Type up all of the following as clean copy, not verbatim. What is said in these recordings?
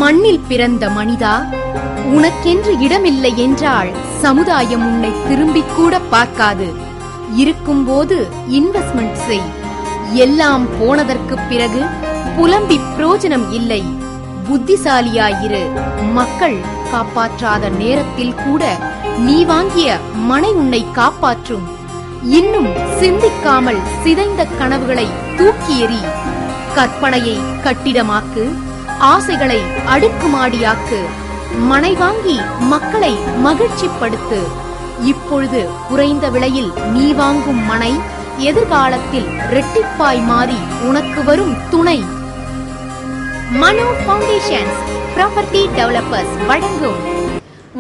மண்ணில் பிறந்த மனிதா, உனக்கென்று இடமில்லை என்றால் சமுதாயம் உன்னை திரும்பிக் கூட பார்க்காது. இருக்கும்போது இன்வெஸ்ட்மெண்ட் செய். எல்லாம் போனதற்கு பிறகு புலம்பி பிரயோஜனம் இல்லை. புத்திசாலியாயிரு. மக்கள் காப்பாற்றாத நேரத்தில் கூட நீ வாங்கிய மனை உன்னை காப்பாற்றும். இன்னும் சிந்திக்காமல் சிதைந்த கனவுகளை தூக்கி எறி. கற்பனையை கட்டிடமாக்கு, ஆசைகளை அடுக்குமாடியாக்கு. மனை வாங்கி மக்களை மகிழ்ச்சிப்படுத்து. இப்பொழுது குறைந்த விலையில் நீ வாங்கும் மனை எதிர்காலத்தில் இரட்டிப்பாய் மாறி உனக்கு வரும் துணை. மனோ ஃபவுண்டேஷன்ஸ் ப்ராப்பர்ட்டி டெவலப்பர்ஸ் வழங்கும்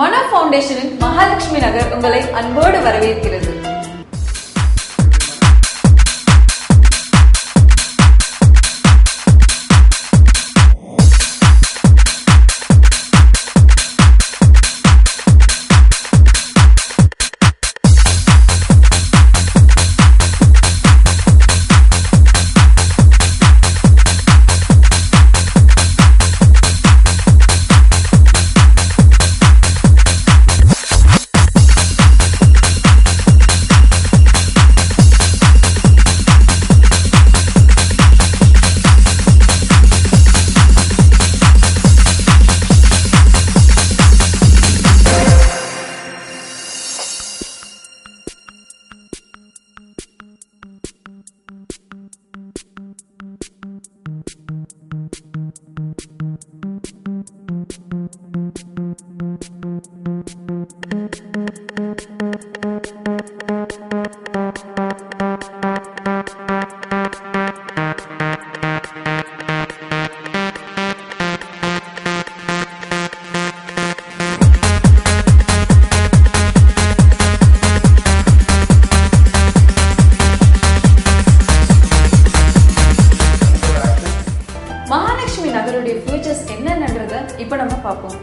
மனோ ஃபவுண்டேஷனின் மகாலட்சுமி நகர் உங்களை அன்போடு வரவேற்கிறது. மகாலட்சுமி நகருடைய ஃபியூச்சர்ஸ் என்னன்றத இப்ப நம்ம பார்ப்போம்.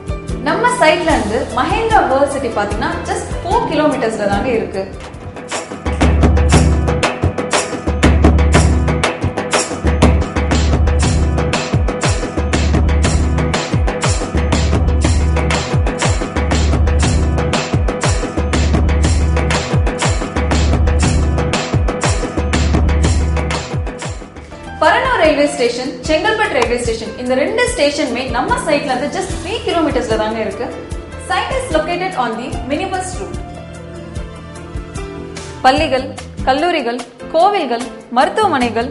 நம்ம சைட்ல இருந்து மஹேந்திரா வேர்ல்ட் சிட்டி பாத்தீங்கன்னா ஜஸ்ட் 4 கிலோமீட்டர்ஸ்ல தாங்க இருக்கு. Paranur railway station, Chengalpattu railway station, இந்த ரெண்டு ஸ்டேஷனுமே நம்ம சைட்ல இருந்து ஜஸ்ட் 3 கிலோமீட்டர்ஸ்ல தாங்க இருக்கு. Site is located on the mini bus route. பள்ளிகள், கல்லூரிகள், கோவில்கள், மருத்துவமனைகள்,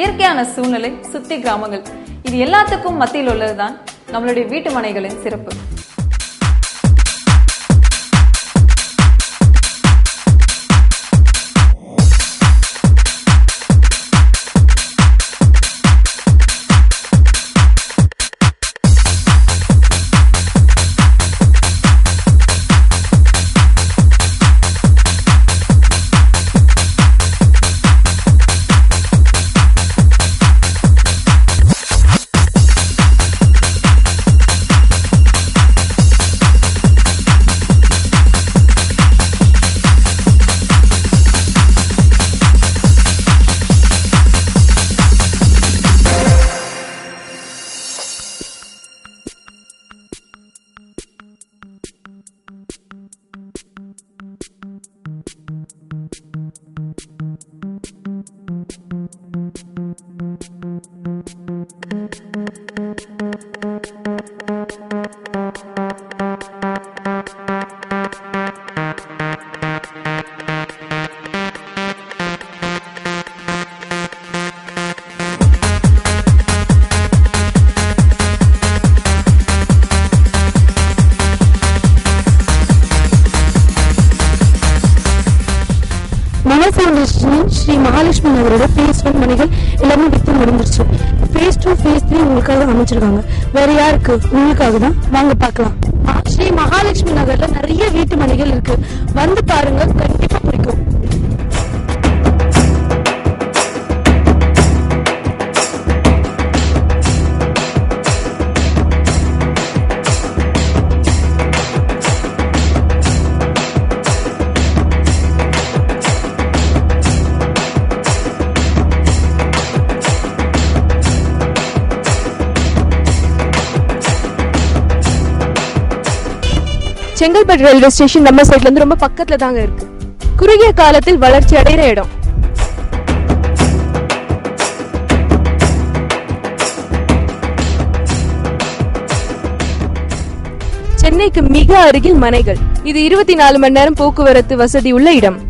இயற்கையான சூழ்நிலை, சுத்தி கிராமங்கள், இது எல்லாத்துக்கும் மத்தியில் உள்ளதுதான் நம்மளுடைய வீட்டு மனைகளின் சிறப்பு. மனோ ஃபவுண்டேஷன் ஸ்ரீ மகாலட்சுமி நகரோட phase 1 மனைகள் எல்லாமே வித்து முடிஞ்சிருச்சு. phase 2, phase 3 உங்களுக்காக அமைச்சிருக்காங்க. வேற யாருக்கு? உங்களுக்காக தான். வாங்க பார்க்கலாம். ஸ்ரீ மகாலட்சுமி நகர்ல நிறைய வீட்டு மனைகள் இருக்கு. வந்து பாருங்க, கண்டிப்பா பிடிக்கும். செங்கல்பட்டு ரயில்வே ஸ்டேஷன் நம்ம சைட்ல இருந்து ரொம்ப பக்கத்துல தாங்க இருக்கு. குறுகிய காலத்தில் வளர்ச்சி அடைகிற இடம். சென்னைக்கு மிக அருகில் மனைகள். இது 24 மணி நேரம் போக்குவரத்து வசதி உள்ள இடம்.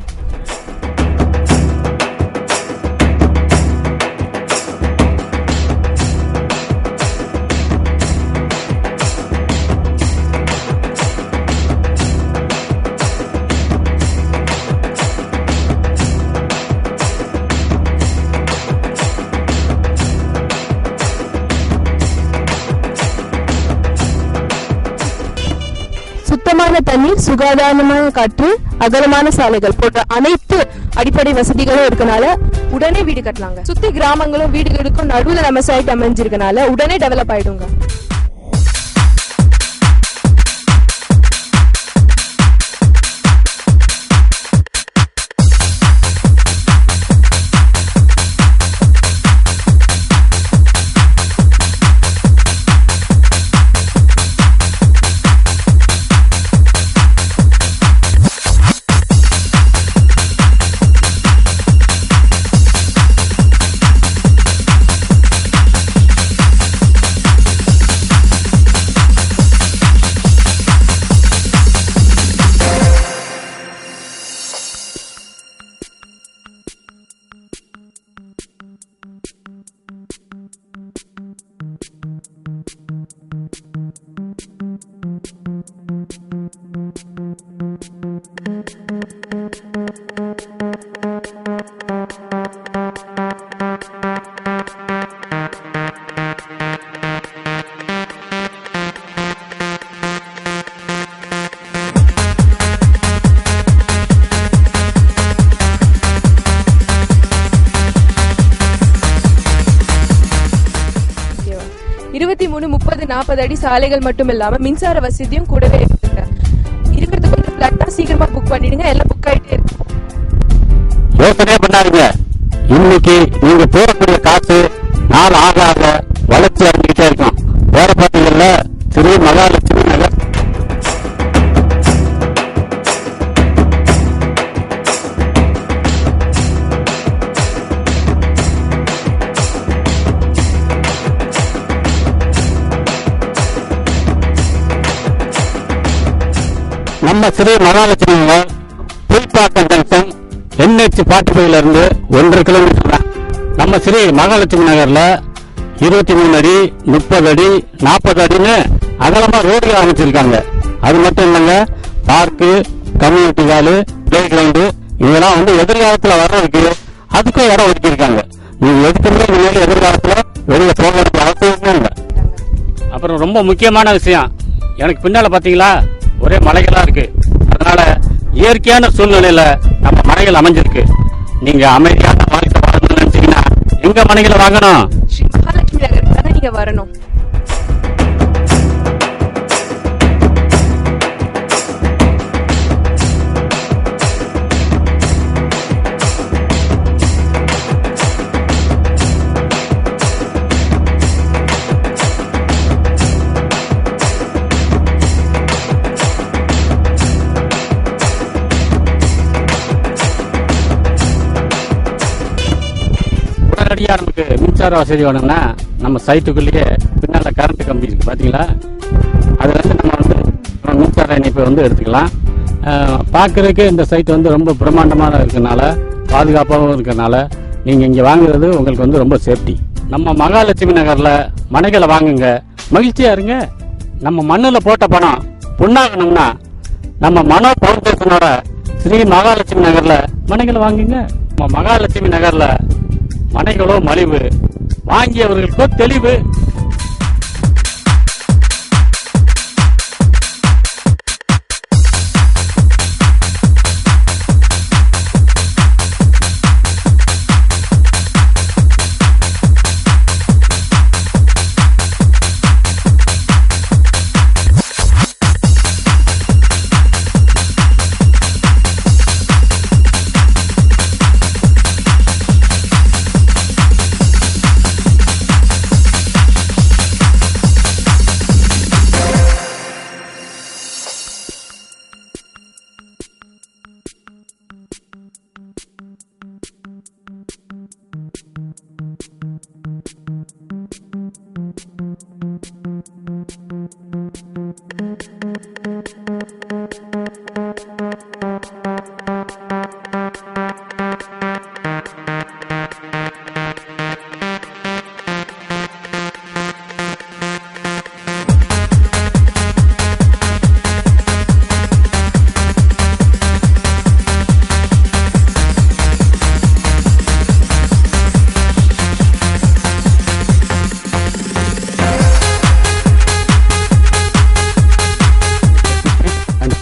சுத்தமான தண்ணீர், சுகாதாரமான காற்று, அகலமான சாலைகள் போன்ற அனைத்து அடிப்படை வசதிகளும் இருக்கனால உடனே வீடு கட்டலாங்க. சுத்தி கிராமங்களும் வீடுகளுக்கும் நடுவுல நம்ம சைட் அமைஞ்சிருக்கனால உடனே டெவலப் ஆயிடுங்க. மூணு 30 40 அடி சாலைகள் மட்டும் இல்லாம மின்சார வசதியும் கூடவே இருக்குங்க. இருக்கிறதுக்கு கொஞ்சம் பிளாட்டா சீக்கிரமா புக் பண்ணிடுங்க. எல்லாம் புக் ஆயிட்டே இருக்கும். யோசனை பண்ணாருங்க. இன்னைக்கு நீங்க போறக்கூடிய காசு நாள் ஆக ஆக வளர்ச்சி அடைஞ்சுக்கிட்டே இருக்கும். போற பாத்தீங்கல்ல திரு மகாலட்சுமி நகர். நம்ம ஸ்ரீ மகாலட்சுமி நகர் புல்பாக்கம் ஜங்ஷன் NH 45 இருந்து 1.5 கிலோமீட்டர் தான். நம்ம ஸ்ரீ மகாலட்சுமி நகர்ல 23 அடி 30 அடி 40 அடின்னு அகலமா ரோடுகள் அமைச்சிருக்காங்க. அது மட்டும் இல்லைங்க, park, community hall, play ground இதெல்லாம் எதிர்காலத்துல வர்றதுக்கு அதுக்கும் இடம் ஒதுக்கியிருக்காங்க. நீங்க எதுக்குமே இனிமேல் எதிர்காலத்துல வெளியே போக வேண்டிய அவசியமே இல்லை. அப்புறம் ரொம்ப முக்கியமான விஷயம், எனக்கு பின்னால பாத்தீங்களா ஒரே மலைகளா இருக்கு. அதனால இயற்கையான சூழ்நிலையில நம்ம மனைகள் அமைஞ்சிருக்கு. நீங்க அமைதியான வாழ்க்கை வாழணும்னு நினைச்சீங்கன்னா எங்க மனைகளை வாங்கணும்? ஸ்ரீ மகாலட்சுமி நகருக்கு தான் நீங்க வரணும். உடனடியாக நமக்கு மின்சார வசதி வேணும்னா நம்ம சைட்டுக்குள்ளேயே பின்னால கரண்ட் கம்பி இருக்கு பாத்தீங்களா, அதுல நம்ம மின்சார இணைப்பை எடுத்துக்கலாம். பார்க்கறதுக்கு இந்த சைட் ரொம்ப பிரம்மாண்டமாக இருக்கனால பாதுகாப்பாகவும் இருக்கனால நீங்க இங்க வாங்குறது உங்களுக்கு ரொம்ப சேஃப்டி. நம்ம மகாலட்சுமி நகர்ல மனைகளை வாங்குங்க, மகிழ்ச்சியா இருங்க. நம்ம மண்ணுல போட்ட பணம் பொண்ணாகணும்னா நம்ம மனோ பவுண்டேஷனோட ஸ்ரீ மகாலட்சுமி நகர்ல மனைகளை வாங்குங்க. நம்ம மகாலட்சுமி நகர்ல மனைகளோ மலிவு, வாங்கியவர்களுக்கோ தெளிவு.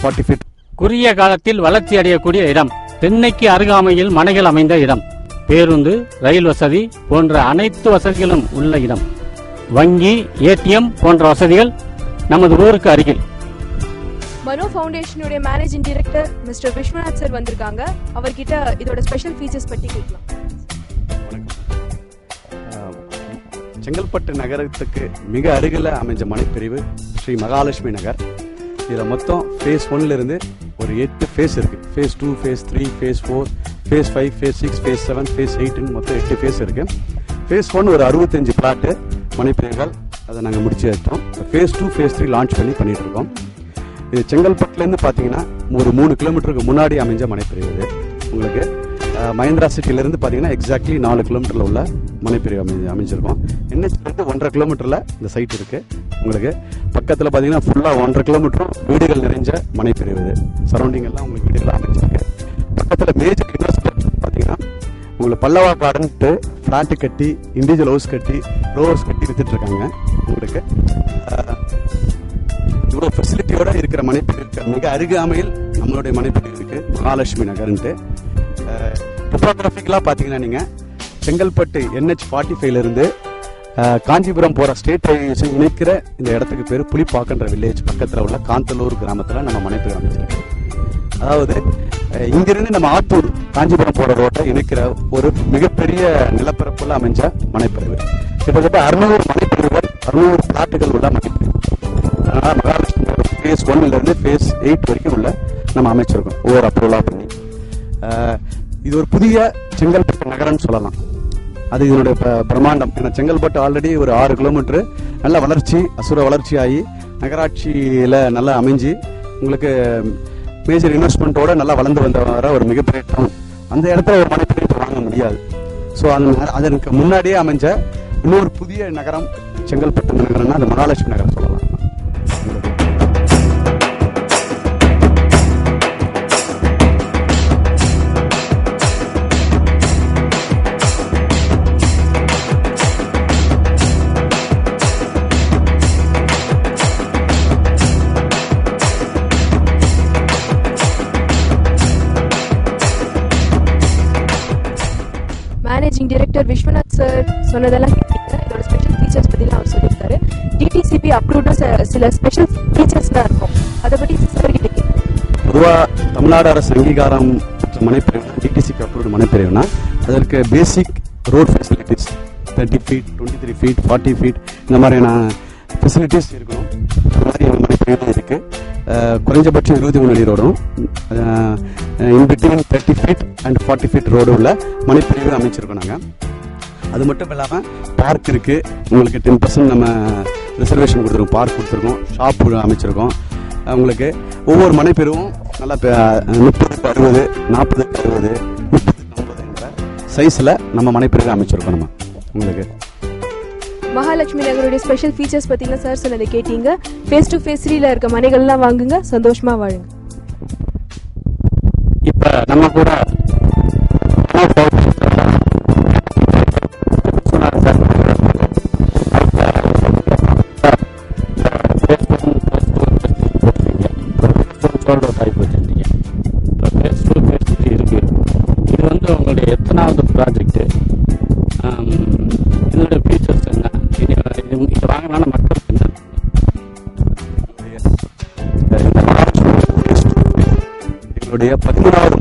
40 feet. குறுகிய காலத்தில் வளர்ச்சி அடையக்கூடிய இடம். தென்னைக்கு அருகாமையில் மனைகள் அமைந்த இடம். பேருந்து, ரயில் வசதி போன்ற அனைத்து வசதிகளும் உள்ள இடம். வங்கி, ஏடிஎம் போன்ற வசதிகள் நமது ஊருக்கு அருகில். மனோ ஃபவுண்டேஷனுடைய managing director mister Vishwanath sir வந்திருக்காங்க. அவர்கிட்ட இதோட ஸ்பெஷல் ஃபீச்சர்ஸ் பற்றி கேட்கலாம். செங்கல்பட்டு நகரத்துக்கு மிக அருகில் அமைஞ்ச மனைப்பிரிவு ஸ்ரீ மகாலட்சுமி நகர். இதில் மொத்தம் ஃபேஸ் 1லிருந்து ஒரு 8 ஃபேஸ் இருக்குது. Phase 2, phase 3, phase 4, phase 5, phase 6, phase 7, phase 8 மொத்தம் 8 ஃபேஸ் இருக்குது. ஃபேஸ் 1 ஒரு 65 பிளாட்டு மனைப்பிரிவுகள், அதை நாங்கள் முடிச்சு வச்சோம். ஃபேஸ் 2, ஃபேஸ் 3 லான்ச் பண்ணிட்டு இருக்கோம். இது செங்கல்பட்டுலேருந்து பார்த்தீங்கன்னா ஒரு 3 கிலோமீட்டருக்கு முன்னாடி அமைஞ்ச மனைப்பிரிவு. இது உங்களுக்கு மஹிந்திரா சிட்டிலேருந்து பார்த்தீங்கன்னா எக்ஸாக்ட்லி 4 கிலோமீட்டரில் உள்ள மனைப்பிரிவு அமைஞ்சிருக்கோம். NH-லேருந்து 1.5 கிலோமீட்டரில் இந்த சைட் இருக்குது. உங்களுக்கு பக்கத்தில் பார்த்தீங்கன்னா ஃபுல்லாக 1.5 கிலோமீட்டரும் வீடுகள் நிறைஞ்ச மனைப்பிரிவு. இது சரௌண்டிங் எல்லாம் உங்களுக்கு வீடுகள் அமைஞ்சிருக்கு. பக்கத்தில் மேஜர் இன்வெஸ்ட்மெண்ட் பார்த்தீங்கன்னா உங்களுக்கு பல்லவா கார்டன்ட்டு ஃப்ளாட்டு கட்டி, இண்டிவிஜுவல் ஹவுஸ் கட்டி, ரோ ஹவுஸ் கட்டி வித்துட்டு இருக்காங்க. உங்களுக்கு இவ்வளோ ஃபெசிலிட்டியோட இருக்கிற மனைப்பிரிவு மிக அருகாமையில் நம்மளுடைய மனைப்பிரிவு இருக்கு, மகாலட்சுமி நகர்ன்ட்டு. டொபோகிராஃபிக்கலாக பார்த்தீங்கன்னா நீங்கள் செங்கல்பட்டு NH-45லிருந்து காஞ்சிபுரம் போகிற ஸ்டேட் ஹைவேஸை இணைக்கிற இந்த இடத்துக்கு பேர் புலிப்பாக்கன்ற வில்லேஜ் பக்கத்தில் உள்ள காந்தலூர் கிராமத்தில் நம்ம மனைப்பிரிவு அமைச்சிருக்கோம். அதாவது இங்கிருந்து நம்ம ஆத்தூர் காஞ்சிபுரம் போகிற ரோட்டை இணைக்கிற ஒரு மிகப்பெரிய நிலப்பரப்புல அமைஞ்ச மனைப்பிரிவு. கிட்டத்தட்ட 600 மனைப்பிரிவுகள், 600 பிளாட்டுகள் உள்ள மனைப்பிரிவு. அதனால் மகாலட்சுமி ஃபேஸ் 1லிருந்து ஃபேஸ் 8 வரைக்கும் உள்ள நம்ம அமைச்சிருக்கோம் ஒவ்வொரு அப்ரூவலாக பண்ணி. இது ஒரு புதிய செங்கல்பட்டு நகரம்னு சொல்லலாம். அது இதனுடைய பிரம்மாண்டம். ஏன்னா செங்கல்பட்டு ஆல்ரெடி ஒரு 6 கிலோமீட்டர் நல்ல வளர்ச்சி, அசுர வளர்ச்சி ஆகி நகராட்சியில் நல்லா அமைஞ்சு உங்களுக்கு மேஜர் இன்வெஸ்ட்மெண்ட்டோட நல்லா வளர்ந்து வர ஒரு மிகப்பெரிய டவுன். அந்த இடத்துல ஒரு மனைப்பிரிவு வாங்க முடியாது. ஸோ அதற்கு முன்னாடியே அமைஞ்ச இன்னொரு புதிய நகரம் செங்கல்பட்டு நகரம்னா அது மகாலட்சுமி நகரம் சொல்லலாம். மேனேஜிங் டைரக்டர் விஸ்வநாத் சார் சொன்னதெல்லாம் கேட்டீங்க. இதோட ஸ்பெஷல் ஃபீச்சர்ஸ் பற்றிலாம் அவர் சொல்லியிருக்காரு. DTCP அப்ரூவ்டு சில ஸ்பெஷல் ஃபீச்சர்ஸ்லாம் இருக்கும். அதை பற்றி சார் கிட்ட கேட்குறேன். பொதுவாக தமிழ்நாடு அரசு அங்கீகாரம் மனைப்பிரிவு DTCP அப்ரூவ்டு மனைப்பிரிவுனா அதற்கு பேசிக் road facilities 30 feet, 23 feet, 40 feet இந்த மாதிரியான ஃபெசிலிட்டிஸ் இருக்கணும். அது மாதிரி எங்கள் மனைப்பிரிவு இருக்குது. குறைஞ்சபட்சம் 23 அடி ரோடும் in between 30 feet and 40 feet road உள்ள மனைப்பிரிவு அமைச்சிருக்கோம் நாங்கள். அது மட்டும் இல்லாமல் பார்க் இருக்குது. உங்களுக்கு 10% நம்ம ரிசர்வேஷன் கொடுத்துருக்கோம், பார்க் கொடுத்துருக்கோம், ஷாப் அமைச்சிருக்கோம். உங்களுக்கு ஒவ்வொரு மனைப்பிரிவும் நல்லா 30x60, 40x60, 30x50 என்ற சைஸில் நம்ம மனைப்பிரிவு அமைச்சிருக்கோம். நம்ம உங்களுக்கு மகாலட்சுமி நகருடைய ஸ்பெஷல் ஃபீச்சர்ஸ் பற்றிலாம் சார் சொன்னதை கேட்டீங்க. ஃபேஸ் 2, ஃபேஸ் 3ல இருக்க மனைகள்லாம் வாங்குங்க, சந்தோஷமா வாழுங்க. இப்ப நம்ம கூட இருக்கு. இது வந்து உங்களுடைய எத்தனாவது ப்ராஜெக்ட், இதோட ஃபீச்சர்ஸ் என்ன, இது வாங்கினால மக்களுக்கு என்ன? எங்களுடைய 13வது